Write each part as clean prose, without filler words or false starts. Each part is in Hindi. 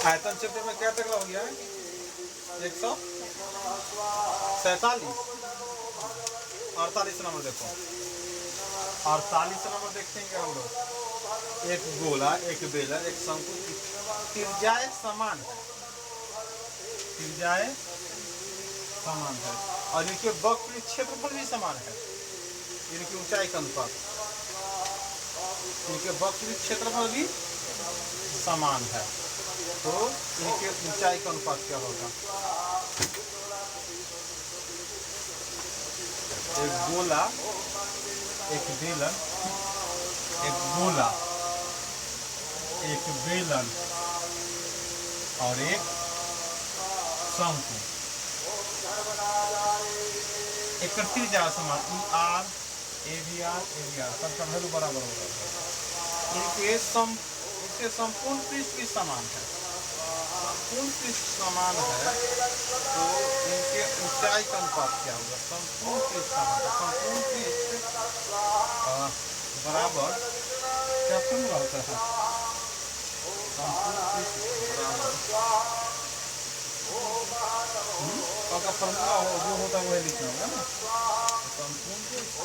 आयतन क्षेत्र में क्या टकरा हो गया है 147। 48 नंबर देखो, 48 नंबर देखेंगे हम लोग। एक गोला, एक बेलन, एक शंकु की त्रिज्याएं समान है, त्रिज्याएं समान है और इनके वक्र क्षेत्रफल भी समान है। इनकी ऊंचाई का अनुपात, इनके वक्र क्षेत्रफल भी समान है, तो इनके ऊंचाई का अनुपात क्या होगा? एक गोला, एक बेलन, एक गोला, एक बेलन और एक शंकु, एक त्रिज्या समान आर ए बी आर सबका वैल्यू बराबर होगा। इनके संपूर्ण पृष्ठ भी समान है, संपूर्ण पृष्ठ समान है, तो इनके ऊंचाई का अनुपात क्या होगा? संपूर्ण पृष्ठ समान है, संपूर्ण पृष्ठ बराबर क्या फॉर्मूला होता है? संपूर्ण पृष्ठ बराबर का फॉर्मूला जो होता है वही लिखना होगा ना। संपूर्ण पृष्ठ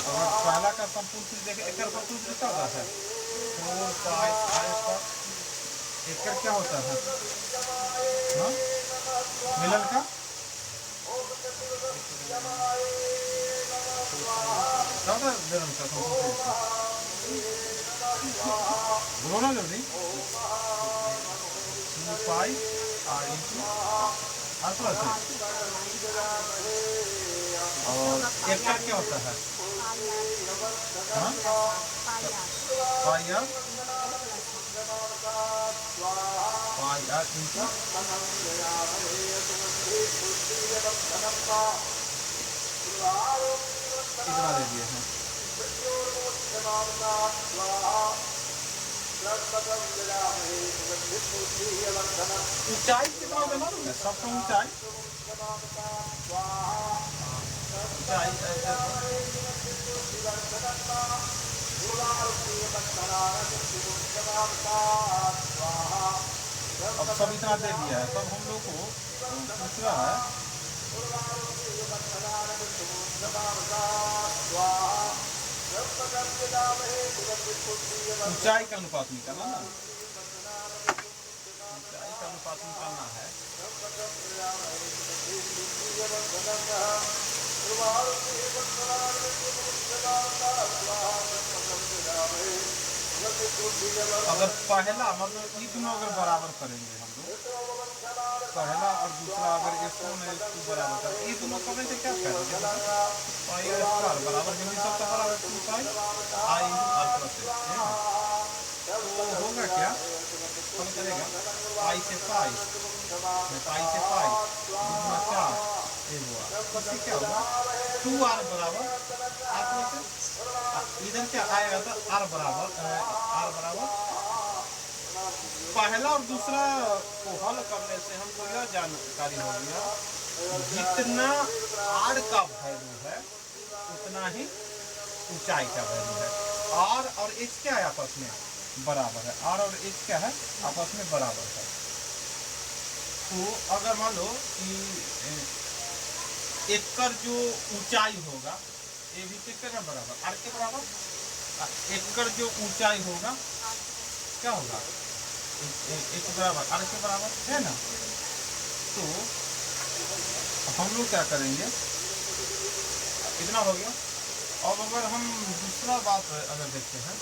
अगर पहला का संपूर्ण पृष्ठ देखें, एक संपूर्ण पृष्ठ क्या होता है? 4 5 एक क्या होता है? मिलन का क्या होता है? मिलन का बोलो ना जल्दी। 2 5 r इंटू r प्लस है और एक क्या होता है? पाई आर इंटू इतना दे दिए हैं। ऊंचाई कितना देना है? सबका ऊंचाई अब सब इतना दे दिया है, तब हम लोग को दूसरा है ऊंचाई का अनुपात निकालना ना, ऊंचाई का अनुपात निकालना है। अगर पहला मतलब ये दोनों अगर बराबर करेंगे हम लोग, पहला और दूसरा अगर इसको बराबर करें, ये दोनों करने से क्या करेंगे? पाई आर स्क्वायर बराबर हिंदी सबका बराबर 2 पाई आई इंटू आर प्लस है, तो होगा क्या? हम करेगा पाई से पाई 4 इससे क्या होगा? 2r बराबर आर प्लस है। इधर क्या आएगा? तो r बराबर पहला और दूसरा को हल करने से हमको यह जानकारी हो गया, जितना r का वैल्यू है उतना ही ऊंचाई का वैल्यू है। r और h क्या है? आपस में बराबर है। r और h क्या है? आपस में बराबर है। तो अगर मान लो कि एकड़ जो ऊंचाई होगा ये भी किसके बराबर? r के बराबर। एकड़ जो ऊंचाई होगा क्या होगा? एक बराबर r के बराबर है ना। तो हम लोग क्या करेंगे? इतना हो गया। अब अगर हम दूसरा बात अगर देखते हैं,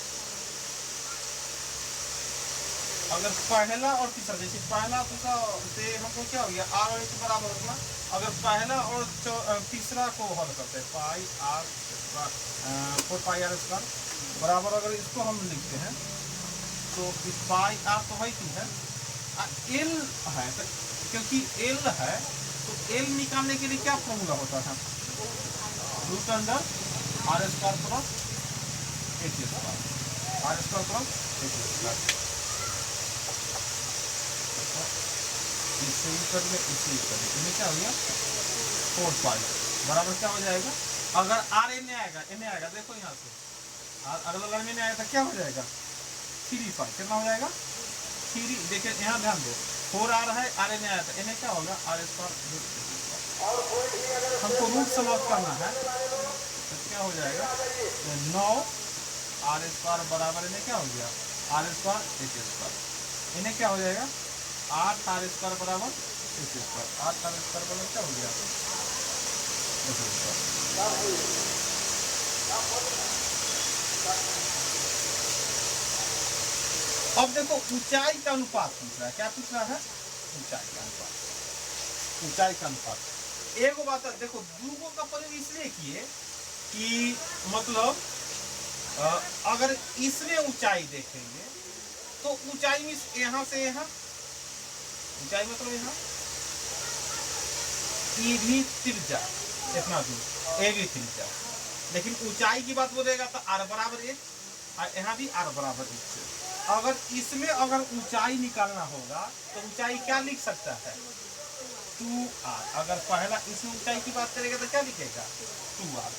अगर पहला और तीसरा, जैसे पहला दूसरा से हमको क्या हो गया? r और h बराबर हो गया। अगर पहला और तीसरा को हल करते हैं, पाई आर 4 पाई आर स्क्वायर बराबर, अगर इसको हम लिखते हैं तो इस पाई आर तो वही चीज है, एल है तो, क्योंकि एल है तो एल निकालने के लिए क्या फॉर्मूला होता था? Root under R square plus H square, R square plus H square. इससे ही करिए, इससे ही करिए, इन्हें क्या हो गया? 4 पाई बराबर क्या हो जाएगा? अगर आर एन आएगा, देखो यहाँ से अगला लाइन में नहीं आया था, क्या हो जाएगा? 3 पाई। कितना हो जाएगा? 3 देखिए यहाँ ध्यान दो 4 आ रहा है आर एन आया था इन्हें क्या होगा आर स्क्वायर हमको रूट समाप्त करना है तो क्या हो जाएगा 9 आर स्क्वायर बराबर इन्हें क्या हो गया आर स्क्वायर एच स्क्वायर इन्हें क्या हो जाएगा 8 आर स्क्वायर बराबर एच स्क्वायर 8 आर स्क्वायर बराबर क्या हो गया एच स्क्वायर। अब देखो ऊंचाई का अनुपात पूछ रहा है क्या पूछ रहा है ऊंचाई का अनुपात ऊंचाई का अनुपात एक बात है देखो दूगो का प्रयोग इसलिए किए कि मतलब अगर इसमें ऊंचाई देखेंगे तो ऊंचाई में यहां से यहां ऊंचाई मतलब यहां ई भी त्रिज्या इतना दूर ए भी त्रिज्या लेकिन ऊंचाई की बात बोलेगा तो आर बराबर एच और यहाँ भी आर बराबर एच अगर इसमें अगर ऊंचाई निकालना होगा तो ऊंचाई क्या लिख सकता है 2r अगर पहला इसमें ऊंचाई की बात करेगा तो क्या लिखेगा 2r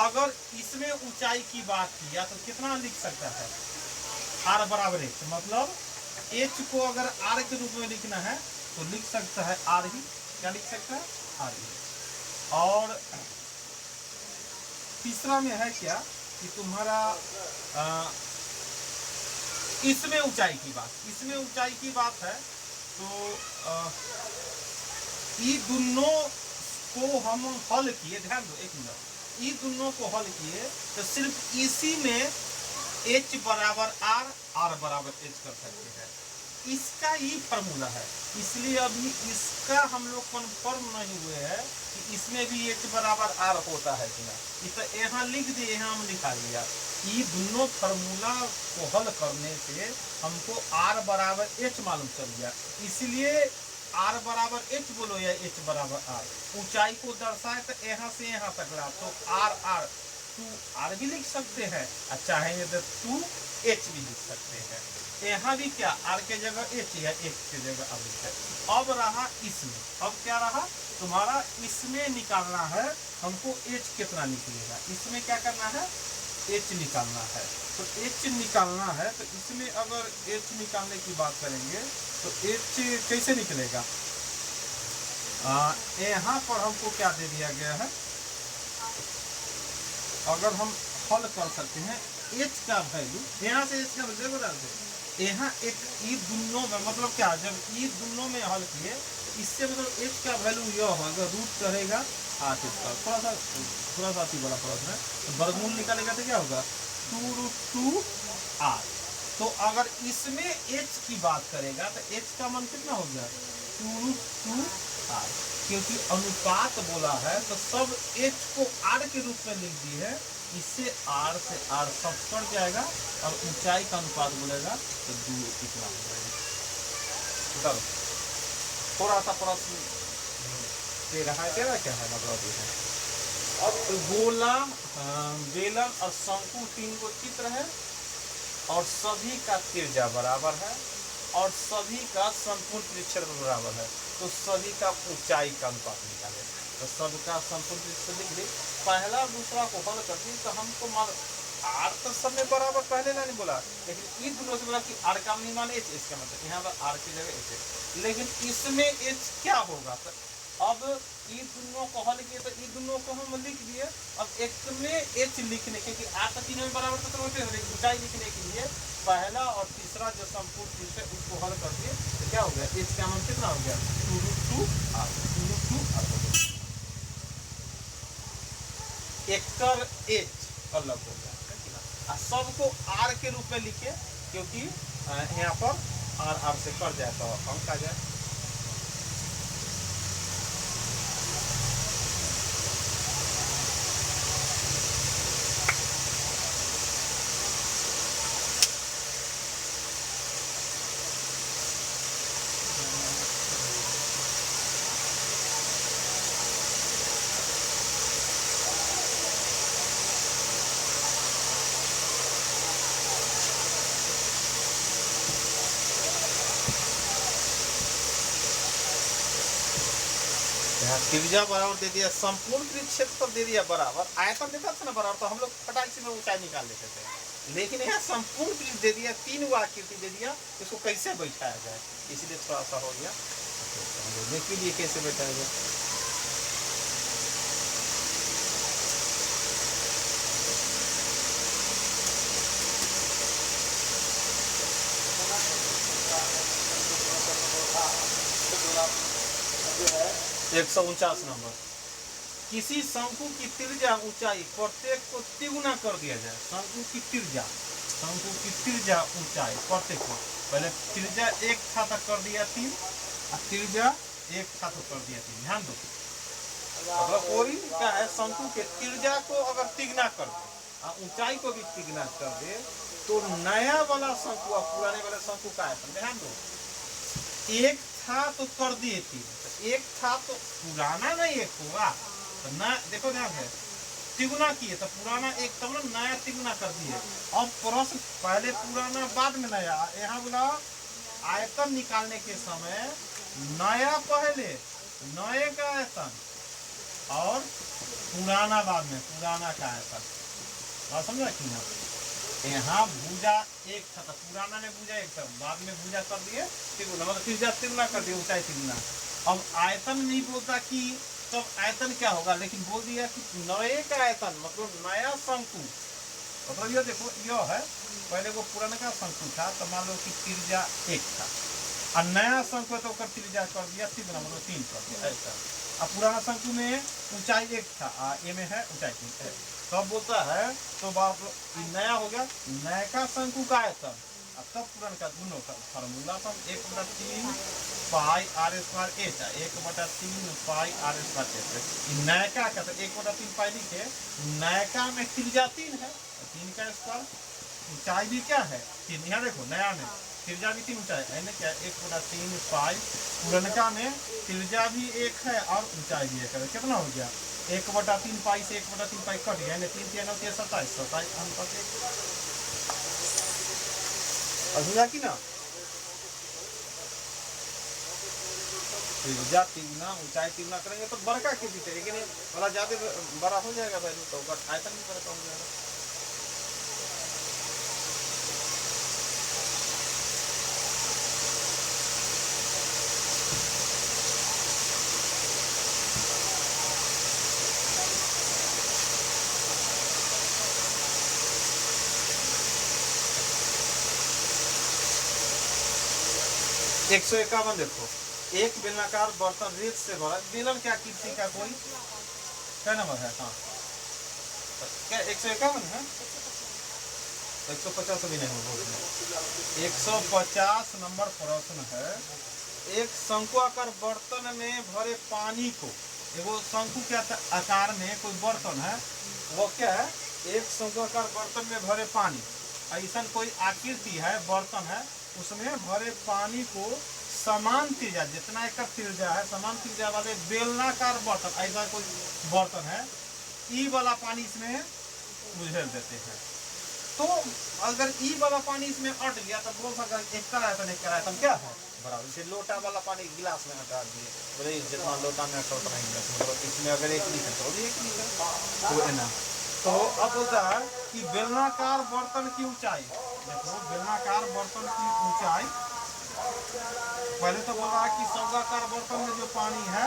अगर इसमें ऊंचाई की बात किया तो कितना लिख सकता है r बराबर h मतलब h को अगर r के रूप में लिखना है तो लिख सकता है r ही क्या लिख सकता है r ही। और तीसरा में है क्या कि तुम्हारा इसमें ऊंचाई की बात है तो ये दोनों को हम हल किए ध्यान दो एक मिनट ये दोनों को हल किए तो सिर्फ इसी में h बराबर r बराबर h कर सकते हैं इसका ही फॉर्मूला है इसलिए अभी इसका हम लोग कन्फर्म नहीं हुए हैं कि इसमें भी h बराबर r होता है कि नहीं तो यहाँ लिख दिए यहाँ हम लिखा लिया ये दोनों फार्मूला को हल करने से हमको r बराबर h मालूम चल गया इसलिए r बराबर h बोलो या h बराबर r ऊंचाई को दर्शाए तो यहाँ से यहाँ तक रहा तो r 2r भी लिख सकते हैं और चाहेंगे तो 2h भी लिख सकते हैं यहाँ भी क्या r के जगह h या h के जगह अब है। अब रहा इसमें अब क्या रहा तुम्हारा इसमें निकालना है हमको h कितना निकलेगा इसमें क्या करना है h निकालना है तो h निकालना है तो इसमें अगर h निकालने की बात करेंगे तो h कैसे निकलेगा यहाँ पर हमको क्या दे दिया गया है अगर हम हल कर सकते हैं h का वैल्यू यहाँ से h का वैल्यू बता दें यहाँ एक ई दोनों में मतलब क्या जब ई दोनों में हल किए इससे मतलब h का वैल्यू यह होगा रूट करेगा 8 इसका थोड़ा सा अति बड़ा फर्क है तो वर्गमूल निकालेगा तो क्या होगा 2√2r तो अगर इसमें h की बात करेगा तो h का मान कितना हो गया 2√2r क्योंकि अनुपात बोला है तो सब h को r के रूप में लिख दी है इससे r से r सब कट जाएगा और ऊंचाई का अनुपात बोलेगा तो 2 इतना हो जाएगा। थोड़ा सा प्रश्न दे रहा है तेरा क्या है मतलब अब गोला बेलन और शंकु 3 को चित्र है और सभी का त्रिज्या बराबर है और सभी का संपूर्ण क्षेत्र बराबर है तो सभी का ऊंचाई का अनुपात निकाले तो सबका संपूर्ण क्षेत्र लिख दे पहला दूसरा को हल कर दी तो हमको मान r तो सब में बराबर पहले नहीं बोला लेकिन ई दोनों से बोला कि r का मान h इसका मतलब यहाँ पर r की जगह h है लेकिन इसमें h क्या होगा तो अब ई दोनों को हल किए तो ई दोनों को हम लिख दिए अब एक में h लिखने के r तो तीनों में बराबर तो ऊंचाई लिखने के लिए पहला और तीसरा जो संपूर्ण चीज है उसको हल कर दिए तो क्या हो गया h का मान कितना हो गया 2√2r एकर h अलग हो गया सबको r के रूप में लिखे क्योंकि यहाँ पर r से कट जाए तो अंक आ जाए। त्रिज्या बराबर दे दिया, संपूर्ण वृत्त क्षेत्रफल दे दिया बराबर, आयतन देता था ना बराबर, तो हम लोग फटाक से में ऊंचाई निकाल लेते थे। लेकिन यहाँ संपूर्ण वृत्त दे दिया, 3 वो आकृति दे दिया, इसको कैसे बैठाया जाए, इसलिए थोड़ा सा हो गया। देख लीजिए कैसे बैठाया जाए। है 149 नंबर। किसी शंकु की त्रिज्या ऊंचाई प्रत्येक को तिगुना कर दिया जाए। शंकु की त्रिज्या ऊंचाई प्रत्येक को, पहले त्रिज्या 1 था तो कर दिया 3, त्रिज्या 1 था तो कर दिया 3। ध्यान दो, अगर कोई क्या है शंकु के त्रिज्या को अगर तिगुना कर दे, ऊंचाई को भी तिगुना कर दे, तो नया वाला शंकु और पुराने वाले शंकु का आयतन, ध्यान दो, 1 था तो कर दिए 3, 1 था तो पुराना नहीं 1 होगा, तो ना देखो ध्यान है, तिगुना किए तो पुराना 1 तब ना नया तिगुना कर दिए। अब प्रश्न पहले पुराना बाद में नया, यहाँ बोला आयतन निकालने के समय नया पहले, नए का आयतन और पुराना बाद में, पुराना का आयतन। बात समझा कि ना, यहाँ भुजा 1 था तो पुराना ने भुजा 1 था, बाद में भुजा कर दिए तिगुना, मतलब त्रिज्या तिगुना कर दिए, ऊंचाई तिगुना। अब आयतन नहीं बोलता कि तब आयतन क्या होगा, लेकिन बोल दिया कि नए का आयतन मतलब नया शंकु, मतलब ये देखो यह है, पहले वो पुराना का शंकु था तो मान लो कि त्रिज्या 1 था, और नया शंकु है तो त्रिज्या कर दिया तिगुना, मतलब 3 कर दिया ऐसा। अब पुराना शंकु में ऊंचाई 1 था, ये में है ऊंचाई 3 है, तब बोलता है तो बाप नया हो गया, नया का शंकु का आयतन, अब तब पुराना का दोनों का फार्मूला सब 1/3 पाई आर स्क्वायर ए था, 1/3 पाई आर स्क्वायर ए। नयका का तो 1/3 पाई लिखे, नयका में त्रिज्या 3 है, 3 का स्क्वायर, ऊंचाई भी क्या है 3, यहाँ देखो नया में त्रिज्या भी 3 ऊंचाई है ना, क्या 1/3 पाई, पुरनका में त्रिज्या भी 1 है और ऊंचाई भी 1 है, कितना हो गया 1/3 पाई से 1/3 पाई कट गया, 3 3 9 27 27 अंतर 1 समझा कि ना। त्रिज्या तिगुना ऊंचाई तिगुना करेंगे तो बड़का के भी लेकिन वाला ज्यादा बड़ा हो जाएगा वैल्यू, तो आयतन भी बड़ा हो जाएगा। एक 151 देखो, एक बेलनाकार बर्तन रेत से भरा, बेलन क्या कीर्ति का कोई क्या नंबर है, हाँ क्या 151 है, 150 भी नहीं हो, 150 नंबर प्रश्न है। एक शंकुआकार बर्तन में भरे पानी को, एगो शंकु के आकार में कोई बर्तन है, वो क्या है, एक शंकुआकार बर्तन में भरे पानी, ऐसा कोई आकृति है बर्तन है, उसमें भरे पानी को समान त्रिज्या, जितना एक त्रिज्या है समान त्रिज्या वाले बेलनाकार बर्तन, ऐसा कोई बर्तन है, ई वाला पानी इसमें उझेल देते हैं, तो अगर ई वाला पानी इसमें अट गया तो बोल सकता है एक आयतन एक आयतन क्या है बराबर। जैसे लोटा वाला पानी गिलास में हटा दिए, बोले जितना लोटा में अटो उतना ही, मतलब इसमें अगर 1 लीटर तो 1 लीटर तो है ना। तो अब बोलता है कि बेलनाकार बर्तन की ऊंचाई, देखो बेलनाकार बर्तन की ऊंचाई, पहले तो बोल रहा है कि शंकुआकार बर्तन में जो पानी है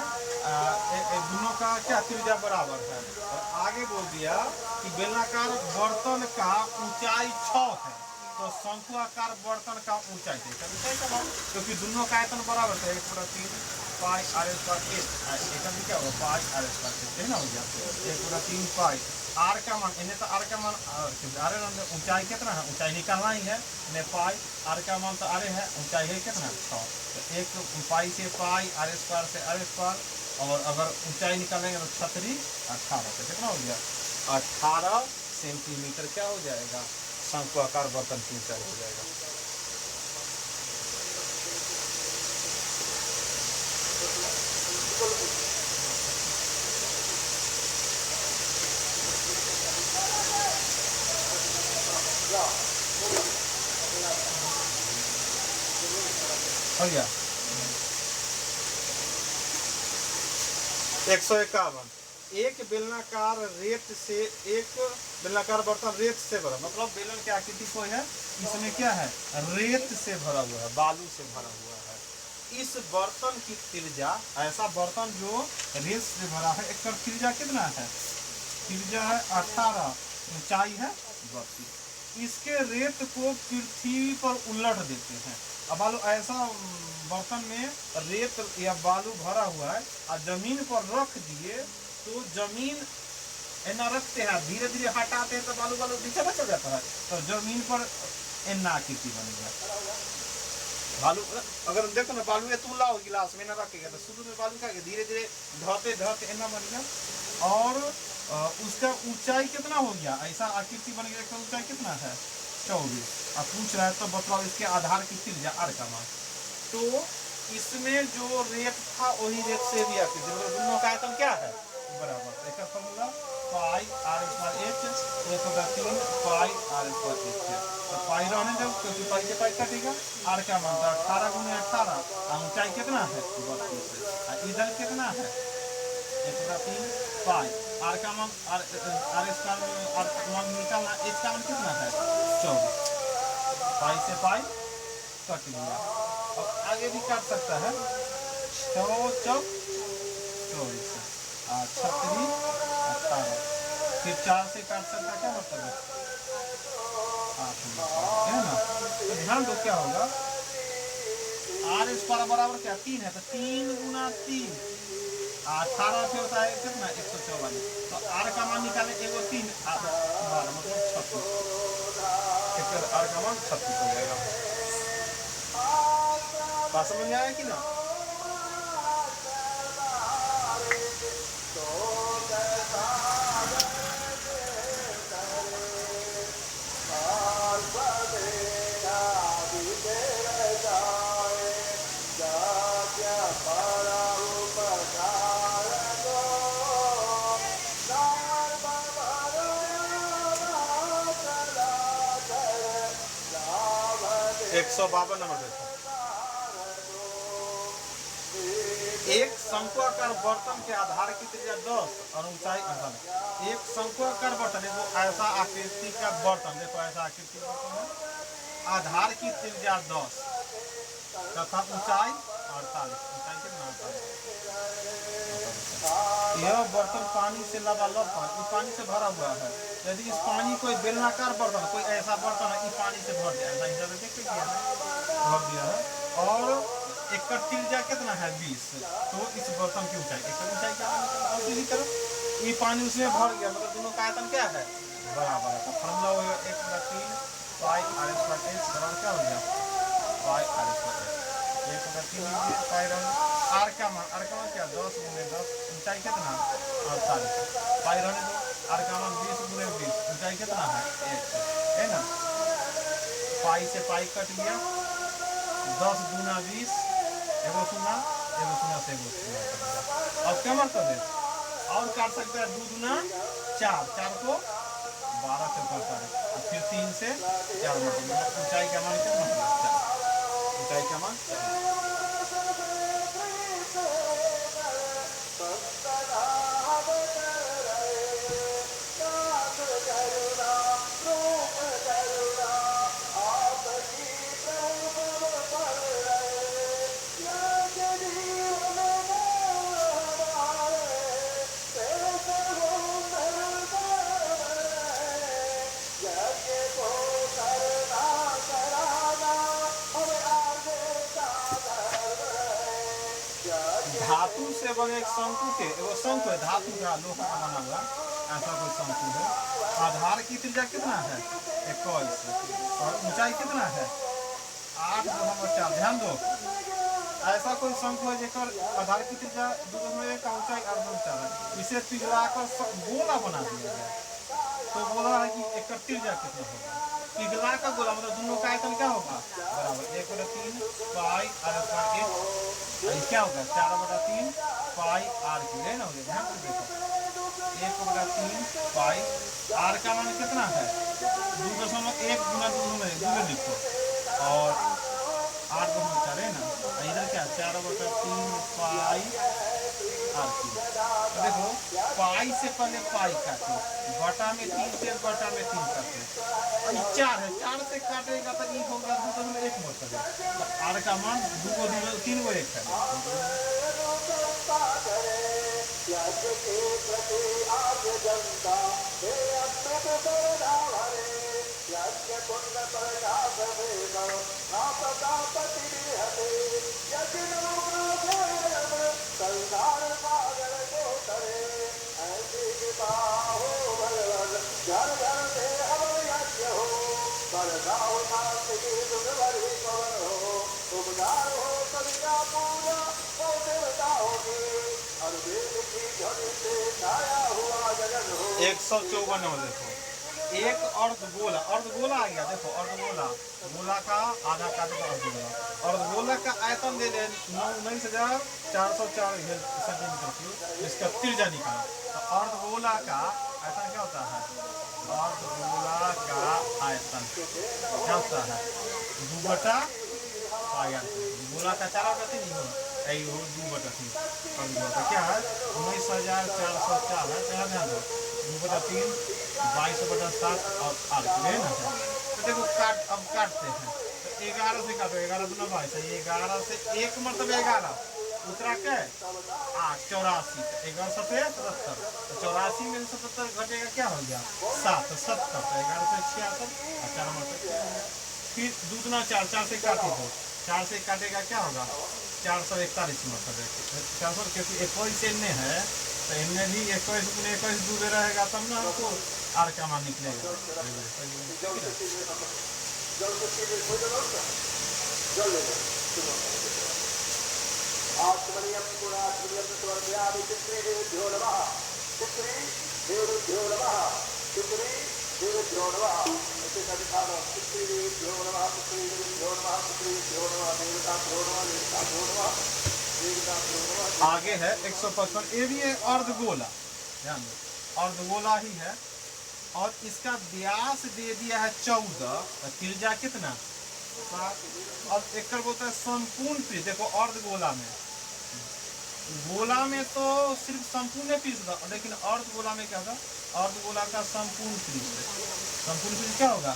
दोनों का क्या त्रिज्या बराबर है, और आगे बोल दिया कि बेलनाकार बर्तन का ऊंचाई 6 है, तो शंकुआकार बर्तन का ऊंचाई देखा, क्योंकि दोनों का आयतन बराबर है, 1/3 पाई आर स्क्वायर ए, क्या होगा पाई आर स्क्वायर ना हो गया, 1/3 पाई आर का मान, इन्हें तो आर का मान आर ऊंचाई कितना है, ऊंचाई निकालना ही है, इन्हें पाई आर का मान तो आर है, ऊंचाई है कितना 6, तो 1 पाई से पाई आर स्क्वायर से आर स्क्वायर, और अगर ऊंचाई निकालेंगे तो 36 18, तो कितना हो गया 18 सेंटीमीटर क्या हो जाएगा, शंकुआकार बर्तन की ऊंचाई हो जाएगा। हो गया 151। एक बेलनाकार रेत से, एक बेलनाकार बर्तन रेत से भरा, मतलब बेलन की आकृति कोई है, इसमें क्या है, रेत से भरा हुआ है, बालू से भरा हुआ है। इस बर्तन की त्रिज्या, ऐसा बर्तन जो रेत से भरा है, एक त्रिज्या कितना है, त्रिज्या है 18, ऊंचाई है 32। इसके रेत को पृथ्वी पर उलट देते हैं। अब बालू ऐसा बर्तन में रेत या बालू भरा हुआ है और जमीन पर रख दिए, तो जमीन एना रखते हैं, धीरे धीरे हटाते हैं तो बालू बालू नीचे बच जाता है, तो जमीन पर एना आकृति बनेगा। बालू अगर देखो ना, बालू तुम लाओ गिलास में ना रखेगा तो शुरू में बालू का धीरे धीरे ढहते ढहते एना बनेगा। और उसका ऊंचाई कितना हो गया, ऐसा आकृति बन गया, ऊंचाई कितना है 24। अब पूछ रहा है तो बतलाओ इसके आधार की त्रिज्या आर का मान। तो इसमें जो रेत था वही रेत से भी आकृति, मतलब दोनों का आयतन क्या है बराबर। इसका formula pi are square H, 1/3 pi are square H है। तो पाई रहने दो क्योंकि पाई से पाई कटेगा। आर का मान था 18 × 18, ऊंचाई कितना है 32, इधर कितना है 1/3 पाई। आर का मान आर स्क्वायर, आर का मान निकालना, एच का मान कितना है 24, पाई से पाई कट गया। अब आगे भी काट सकता है, 6 चौक 24, 36 18, फिर 4 से काट सकता है, क्या मतलब है 8 है ना। तो ध्यान दो क्या होगा, आर स्क्वायर बराबर क्या 3 है, तो 3 × 3 18 से होता है कितना 144। तो आर का मान निकाले, एगो 3 12 मतलब 36, आर का मान 36 हो जाएगा। बात समझ में आया कि ना। एक 152 नंबर देखो। एक शंक्वाकार बर्तन के आधार की त्रिज्या 10 और ऊंचाई 18। एक शंक्वाकार बर्तन, वो ऐसा आकृति का बर्तन, देखो ऐसा आकृति बर्तन है, आधार की त्रिज्या 10 तथा ऊंचाई 48। ऊंचाई कितना 48। यह बर्तन पानी से लबालब पानी से भरा हुआ है। यदि इस पानी कोई बेलनाकार बर्तन, कोई ऐसा बर्तन है, इस पानी से भर दिया, ऐसा हिसाब से भर दिया है, और एक का त्रिज्या कितना है 20, तो इस बर्तन की ऊंचाई, एक ऊंचाई क्या है, और दूसरी तरफ ये पानी उसमें भर गया, मतलब दोनों का आयतन क्या है बराबर है। तो फॉर्मूला हो गया 1/3 पाई आर स्क्वायर एच बराबर क्या हो गया pi are square H. 1/3 pi r का मान क्या 10 × 10, ऊंचाई कितना 48, पाई रहने दो। आर का मान 20 × 20, ऊंचाई कितना है 1 है ना। पाई से पाई कट गया, 10 × 20 एगो सुना से एगो सुना। अब क्या मतलब है, और काट सकते हैं 2 × 4, 4 को 12 से काटता है, और फिर 3 से 4 मतलब ऊंचाई का मान क्या मतलब 4, ऊंचाई का मान 4। धातु से बने एक शंकु के, एगो शंकु है धातु का, लोहा का बना हुआ ऐसा कोई शंकु है। आधार की त्रिज्या कितना है 21 और ऊंचाई कितना है 8 × 4। ध्यान दो, ऐसा कोई शंकु है जेकर आधार की त्रिज्या 2 का ऊंचाई 8 × 4 है, इसे पिघलाकर गोला बना दिया गया। तो बोला है कि एक त्रिज्या कितना होगा, पिघला का गोला मतलब दोनों का आयतन क्या होगा बराबर 1/3 पाई आर स्क्वायर एच, क्या होगा 4/3 पाई आर की है ना। हो गया, ध्यान से देखो 1/3 पाई आर का मान कितना है 2.1 × 2 लिखो, और 8 × 4 है ना, इधर क्या 4/3 पाई आर क्यूब। तो देखो पाई से पहले पाई काटो, बटा में 3 से बटा में 3 काटो, और ये 4 है, 4 से काटेगा तो ये होगा 2.1 मतलब है। तो आर का मान 2 को 3 को 1 है। एक 154 में देखो एक अर्धगोला, अर्धगोला आ गया। देखो अर्धगोला, गोला का आधा काटे तो अर्धगोला, अर्धगोला का आयतन दे दे 19,404 सेंटीमीटर क्यूब, इसका त्रिज्या निकाला। तो अर्धगोला का आयतन क्या होता है? अर्धगोला का आयतन क्या होता है? 2/πr। गोला का 4/3 नहीं होगा, 2/3 अर्धगोला क्या है? 19,404 है। क्या ध्यान दो 2/3 22/7 और आर है ना। तो देखो अब काटते हैं। तो 11 से काटो, 11 दूना 22 है, 11 से 1 मतलब 11 उतरा के 84, 11 7 77, तो 84 में 77 घटेगा क्या हो गया? 7 70, तो 11 से 66 और 4 मतलब फिर 2 दूना 4, 4 से काटे तो 4 से काटेगा क्या होगा? 441 मतलब 400, क्योंकि 21 एने है तो इनमें भी 21 गुने 21 दूर रहेगा तब ना हमको आर का मान निकलेगा। आगे है 155, ये भी है अर्धगोला, ध्यान दो अर्धगोला ही है और इसका व्यास दे दिया है 14, त्रिज्या कितना? 7। और एक बोलता है संपूर्ण पृष्ठ। देखो अर्धगोला में, गोला में तो सिर्फ संपूर्ण पृष्ठ था, लेकिन अर्धगोला में क्या होगा? अर्धगोला का संपूर्ण पृष्ठ, संपूर्ण पृष्ठ क्या होगा?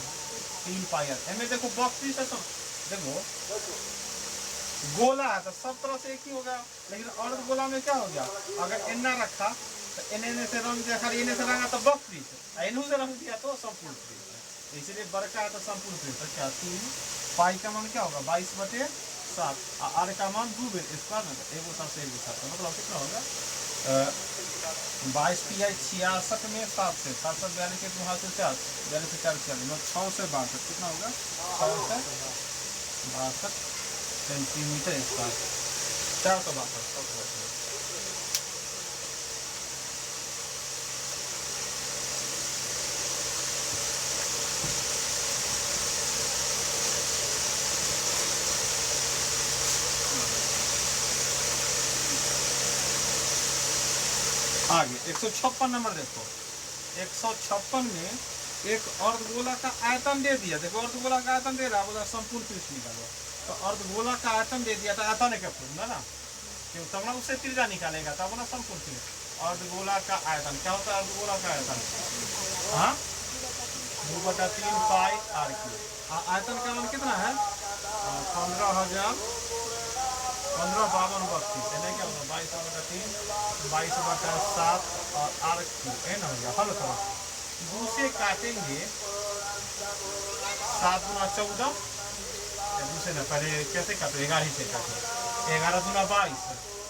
3πr। एमे देखो बॉक्स है, देखो गोला है तो सब तरह से एक ही होगा, लेकिन अर्धगोला में क्या हो गया? अगर एना रखा तो एने से रंग दिया, खाली एने से रंगा तो बॉक्स पृष्ठ, एनू से रंग दिया तो संपूर्ण पृष्ठ। इसलिए बड़का है तो संपूर्ण पृष्ठ क्या? 3 पाई का मान क्या होगा? 22/7, आर का मान 2 स्क्वायर में, एगो सबसे एगो साथ मतलब कितना होगा? 22 PI 66 में 7 से 7 7 42 के वहाँ से 4 42 से 4 46 6 से 62 कितना होगा? 6 से 62 सेंटीमीटर स्क्वायर, 462। आगे 156 नंबर देखो, 156 में एक अर्धगोला का आयतन दे दिया। देखो अर्धगोला का आयतन दे रहा, बोला संपूर्ण पृष्ठ निकालो, तो अर्धगोला का आयतन दे दिया, तो आयतन क्या फॉर्मूला ना, क्यों तब ना उससे त्रिज्या निकालेगा तब ना संपूर्ण पृष्ठ। अर्धगोला का आयतन क्या होता है? अर्धगोला का आयतन 2/3 पाई आर क्यूब। आयतन का मान कितना है? 15,52 क्या होगा? 22/3 22/7 और आर क्यूब है ना, हो गया हल करो। 2 से काटेंगे 7 गुना 14, दूसरे ना पहले कैसे काटो? 11 से काटो, 11 दूना 22,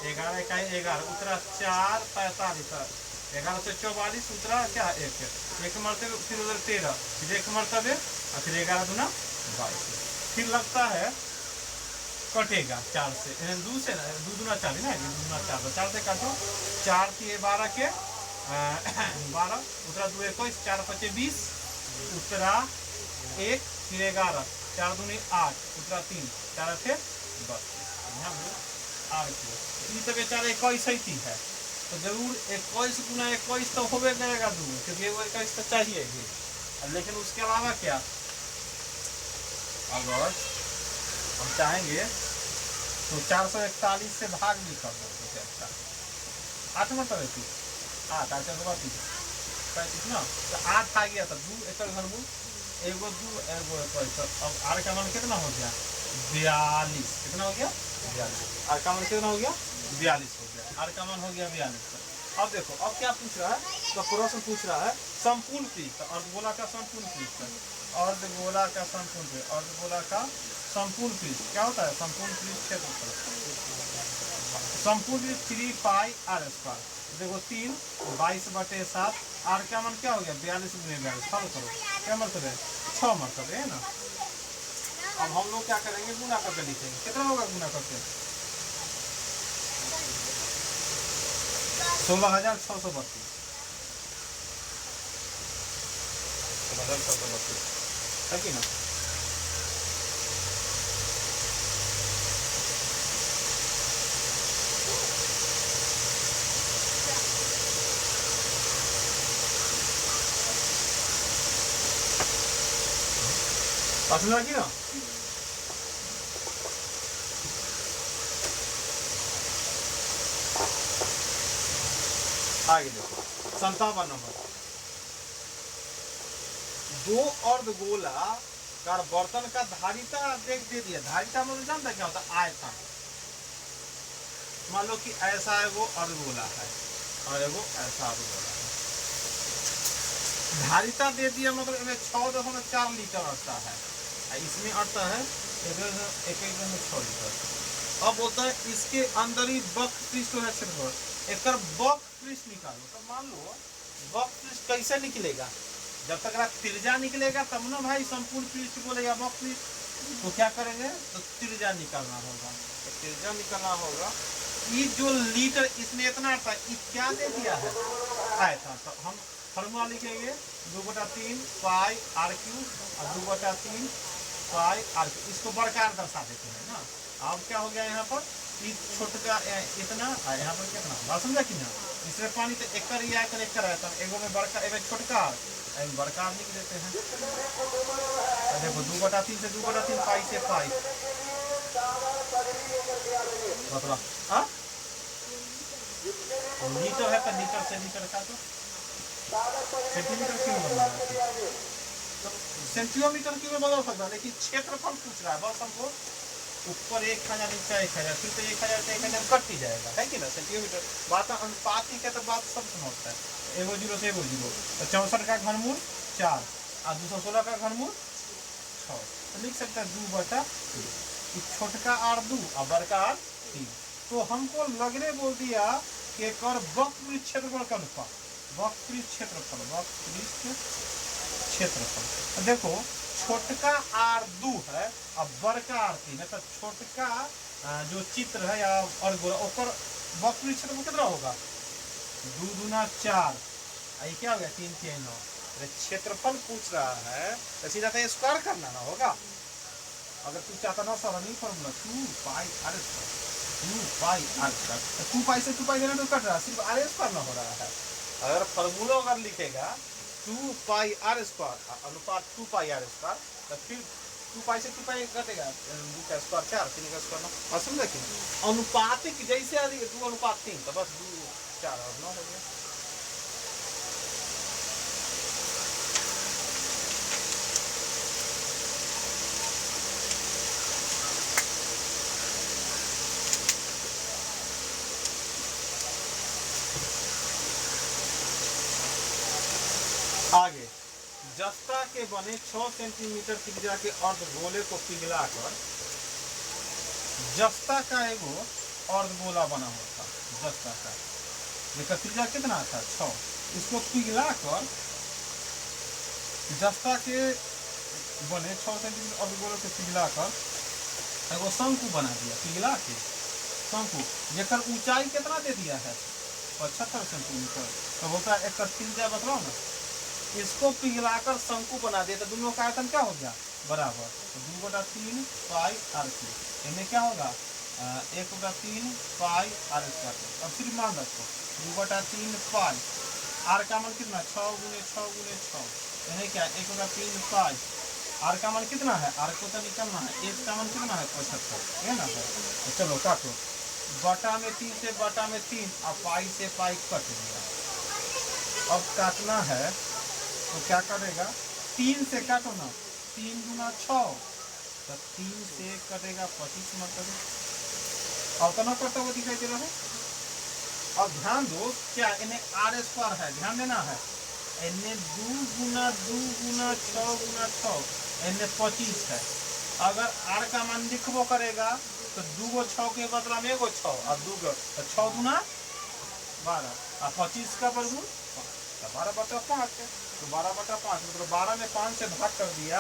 11 का 11 उतरा 4 45, 11 से 44 उतरा क्या? 1 मरतबे, फिर उधर 13, फिर 1 मरतबे और फिर 11 दूना 22, फिर लगता है कटेगा 4 से, 2 से 2 दूना 4 ना, 2 दूना 4, तो 4 से काटो, 4 के 12 के 12 उतरा 2 21, 4 5 20 उतरा 1, फिर 11, 4 दूनी 8 उतरा 3, 4 थे 32। आर क्यूब तो बेचारा 21 ही है, तो जरूर 21 गुना 21 तो होबे करेगा 2, क्योंकि 21 तो चाहिए ही। लेकिन उसके अलावा क्या, अगर हम चाहेंगे तो 441 से भाग भी कर सकते हैं। अच्छा 8 मरता है 30 8 8 4 32 35 ना, तो 8 आ गया था 2 एकर घनमूल एगो 2 एगो 1। अब आर का मान कितना हो गया 42। कितना हो गया 42। आर का मान कितना हो गया 42 हो गया। आर का मान हो गया 42। अब देखो अब क्या पूछ रहा है, तो प्रश्न पूछ रहा है संपूर्ण पृष्ठ अर्धगोला का संपूर्ण पृष्ठ, अर्धगोला का संपूर्ण पृष्ठ, अर्धगोला का संपूर्ण पृष्ठ क्या होता है संपूर्ण पृष्ठ क्षेत्रफल, संपूर्ण पृष्ठ 3 पाई आर स्क्वायर। देखो 3 22/7 आर का मान क्या हो गया 42 गुने 42। सॉल्व करो क्या मतलब है 6 मतलब है ना। अब हम लोग क्या करेंगे गुना करके लिखेंगे, कितना होगा गुना करके 16,632 है कि ना। समझा कि ना। आगे देखो 57 नंबर, दो अर्धगोलाकार बर्तन का धारिता देख दे दिया। धारिता मतलब जानता क्या होता है आयतन। मान लो कि ऐसा है वो अर्धगोला है और एगो ऐसा अर्धगोला है, धारिता दे दिया मतलब इसमें 6.4 लीटर आता है, इसमें आता है 6 लीटर। अब बोलता है इसके अंदर ही वक्र पृष्ठ है क्षेत्रफल, एक वक्र पृष्ठ निकालो। तो मान लो वक्र पृष्ठ कैसे निकलेगा, जब तक त्रिज्या निकलेगा तब ना भाई संपूर्ण पृष्ठ बोलेगा वक्र पृष्ठ। तो क्या करेंगे तो त्रिज्या निकालना होगा, तो त्रिज्या निकालना होगा। ये जो लीटर इसमें इतना था ये क्या दे दिया है आयतन, तो हम फॉर्मूला लिखेंगे 2/3 पाई आर क्यूब और 2/3 पाई आर क्यूब। इसको बड़कार दर्शा देते हैं ना। अब क्या हो गया यहाँ पर छोटका इतना यहाँ पर कितना बात समझा कि ना। इसमें पानी तो एक ही आयतन एक आयतन, एगो में बड़का एगो छोटका बड़का लिख देते हैं। देखो 2/3 से 2/3 पाई से पाई मतलब लीटर है तो लीटर से लीटर का तो सेंटीमीटर क्यों बदल रहा है, तो सेंटीमीटर क्यों बदल सकता है, लेकिन क्षेत्रफल पूछ रहा है बस हमको। ऊपर 1000 नीचे 1000 फिर तो 1000 से 1000 कट ही जाएगा है कि ना। सेंटीमीटर बात अनुपात ही का तो बात सब समझता है। एगो 0 से एगो 0 तो 64 का घनमूल 4 और 216 का घनमूल 6, तो लिख सकता है 2/3 छोटका आर 2 और बड़का आर 3। तो हमको लगने बोल दिया कि कर वक्र पृष्ठ क्षेत्रफल का अनुपात, वक्र पृष्ठ क्षेत्रफल, वक्र पृष्ठ क्षेत्रफल। देखो छोटका आर 2 है और बड़का आर 3 है, तो छोटका जो चित्र है या अर्धगोला ओकर वक्र पृष्ठ क्षेत्रफल कितना होगा 2 दूना 4, ये क्या हो गया 3 3 9। क्षेत्रफल पूछ रहा है तो सीधा तो स्क्वायर करना ना होगा। अगर तू चाहता ना सरनी formula 2 pi are square 2 pi are square, 2 pi से 2 पाई देना तो कट रहा है, सिर्फ आर स्क्वायर ना हो रहा है। अगर फॉर्मूला अगर लिखेगा 2 पाई आर स्क्वायर अनुपात 2 पाई आर स्क्वायर, तो फिर 2 पाई से 2 पाई कटेगा 2 का स्क्वायर 4 3 का स्क्वायर 9। समझा कि अनुपातिक जैसे 2:3 तो बस 2 4 और 9 हो गया। आगे जस्ता के बने 6 सेंटीमीटर त्रिज्या के अर्धगोले को पिघलाकर, जस्ता का एगो अर्धगोला बना हुआ था, जस्ता का जिसका त्रिज्या कितना था 6, इसको पिघलाकर जस्ता के बने 6 सेंटीमीटर अर्धगोले को पिघलाकर एगो शंकु बना दिया। पिघला के शंकु जेकर ऊंचाई कितना दे दिया है 75 सेंटीमीटर, तो बोलता है एक त्रिज्या बताओ ना। इसको पिघलाकर शंकु बना दिया तो दोनों का आयतन क्या हो गया बराबर, तो 2/3 पाई आर क्यूब, इनमें क्या होगा 1/3 पाई आर स्क्वायर। अब सिर्फ मान रखो 2/3 पाई आर का मान कितना 6 गुने 6 गुने 6, यानी क्या 1/3 पाई आर का मान कितना है, आर को तो निकालना है, एच का मान कितना है 75 है ना। तो चलो काटो बटा में 3 से बटा में 3 और पाई से पाई कट गया। अब काटना है तो क्या करेगा, 3 से काटो ना, 3 गुना 6, तो 3 से कटेगा 25 मतलब। और तो ना कटा हुआ दिखाई दे रहा है। अब ध्यान दो क्या इन्हें आर स्क्वायर है, ध्यान देना है, इन्हें 2 गुना 2 गुना 6 गुना 6 इन्हें 25 है। अगर आर का मान लिखबो करेगा तो 2 गो 6 के बदला में 1 गो 6 और 2 गो, तो 6 गुना 12 और 25 का वर्गमूल 12/5 है। तो 12/5 मतलब 12 में 5 से भाग कर दिया,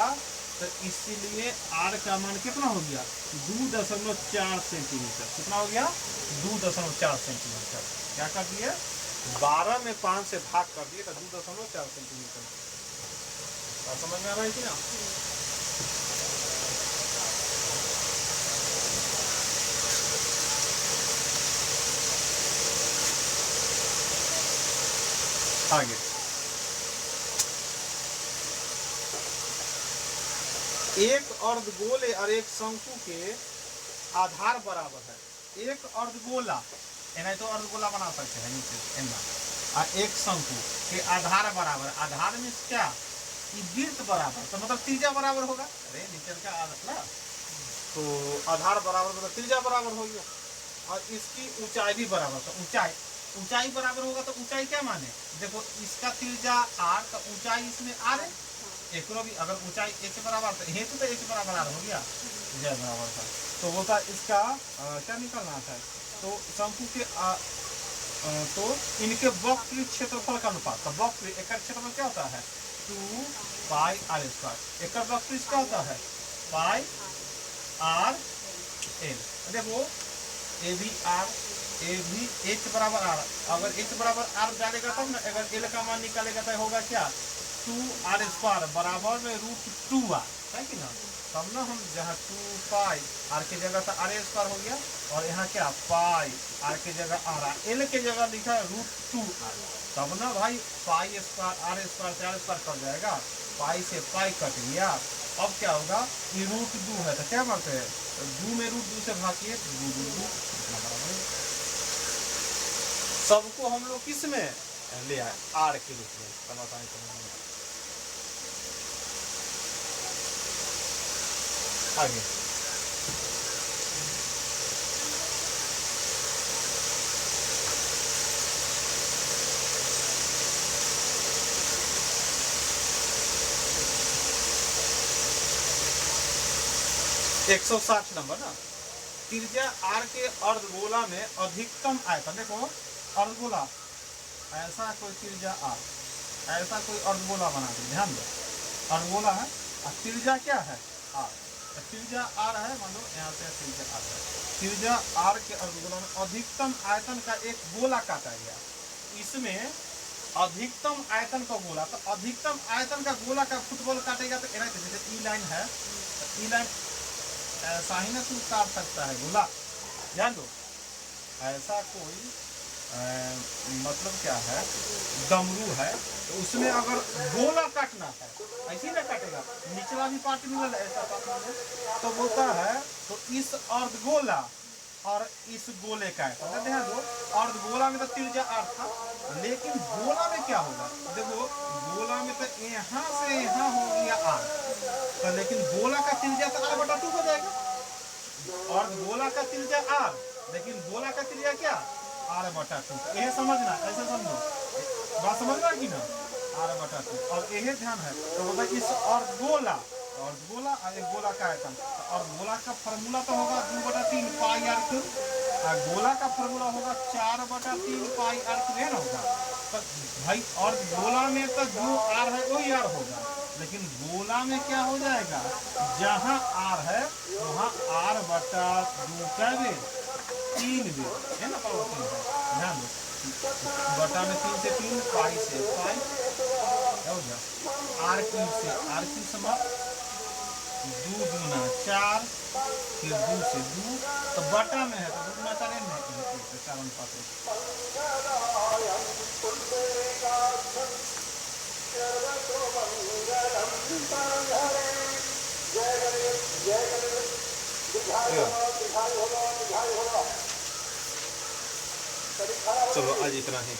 तो इसीलिए आर का मान कितना हो गया, 2.4 सेंटीमीटर। कितना हो गया, 2.4 सेंटीमीटर। क्या कर दिए, 12 में 5 से भाग कर दिए तो 2.4 सेंटीमीटर। समझ में आ रहा है कि ना। आगे एक अर्धगोले और एक शंकु के आधार बराबर है। एक अर्धगोला नहीं तो अर्धगोला बना सकते हैं नीचे और एक शंकु के आधार बराबर, आधार में क्या, वृत्त बराबर, तो मतलब त्रिज्या बराबर होगा। अरे नीचे का आधार ना, तो आधार बराबर मतलब त्रिज्या बराबर हो गया। और इसकी ऊंचाई भी बराबर, तो ऊंचाई बराबर होगा तो ऊंचाई क्या माने, देखो इसका त्रिज्या आर, तो ऊंचाई इसमें आर है। एक भी अगर ऊंचाई एक बराबर तो हेतु तो एक बराबर आर हो गया, त्रिज्या बराबर था। तो वो था इसका क्या निकलना था, तो शंकु के तो इनके वक्र क्षेत्रफल का अनुपात, तो वक्र एक क्षेत्रफल क्या होता है, 2 पाई आर स्क्वायर। एक वक्र क्या होता है, पाई आर एल। देखो ए भी आर, ए भी एच बराबर आर, अगर एच बराबर आर डालेगा तब ना, अगर एल का मान निकालेगा तो होगा क्या, 2 आर स्क्वायर बराबर में √2 आर, है कि ना। तब ना हम जहाँ 2 पाई आर की जगह तो आर स्क्वायर हो गया, और यहाँ क्या पाई आर की जगह आर, एल की जगह लिखा है √2 आर। तब ना भाई पाई स्क्वायर आर स्क्वायर से आर स्क्वायर कट जाएगा, पाई से पाई कट गया। अब क्या होगा, ये √2 है तो क्या करते हैं, 2 में √2 से भागिए, 2 सबको हम लोग किस में ले आए, आर के रूप में। आगे एक 160 नंबर ना, त्रिज्या आर के अर्धगोला में अधिकतम आयतन। देखो अर्धगोला, ऐसा कोई त्रिज्या आर, ऐसा कोई अर्धगोला बना दे, ध्यान दो अर्धगोला है और त्रिज्या क्या है आर, त्रिज्या आर है, मान लो यहाँ से त्रिज्या आर है, त्रिज्या आर के अर्धगोला में अधिकतम आयतन का एक गोला काटा गया। इसमें अधिकतम आयतन का गोला, तो अधिकतम आयतन का गोला का फुटबॉल काटेगा तो जैसे ई लाइन है, ई लाइन ऐसा ही ना तू काट सकता है गोला। ध्यान दो ऐसा कोई मतलब क्या है, डमरू है, तो उसमें अगर गोला काटना है ऐसे ही ना काटेगा, निचला भी पार्ट मिला ऐसा पार्ट, तो बोलता है तो इस अर्धगोला और इस गोले का है, तो ध्यान दो अर्धगोला में तो त्रिज्या आर था, लेकिन गोला में क्या होगा, देखो गोला में तो यहाँ से यहाँ हो गया आर, तो लेकिन गोला का त्रिज्या तो r/2 हो जाएगा, और गोला का त्रिज्या आर, लेकिन गोला का त्रिज्या क्या r/2। यह समझना, ऐसे समझो, बात समझ रहा है कि ना, r/2। और यह ध्यान है तो बोलता इस अर्धगोला और एक गोला का आयतन, और गोला का फॉर्मूला तो होगा 2/3 पाई r3, और गोला का फॉर्मूला होगा 4/3 पाई r3 है ना होगा। तो भाई और गोला में तो जो r है वही r होगा, लेकिन गोला में क्या हो जाएगा, जहाँ r है वहाँ r/2 का बेर 3 बेर है ना, परिवर्तन है। ध्यान दो बटा में 3 से 3, पाई से पाई हो गया, r³ से r³ समाप्त, 2 दूना 4, फिर 2 से 2, तो बटा में है तो 2 दूना 4 नहीं, 4 अनुपात। चलो आज इतना ही।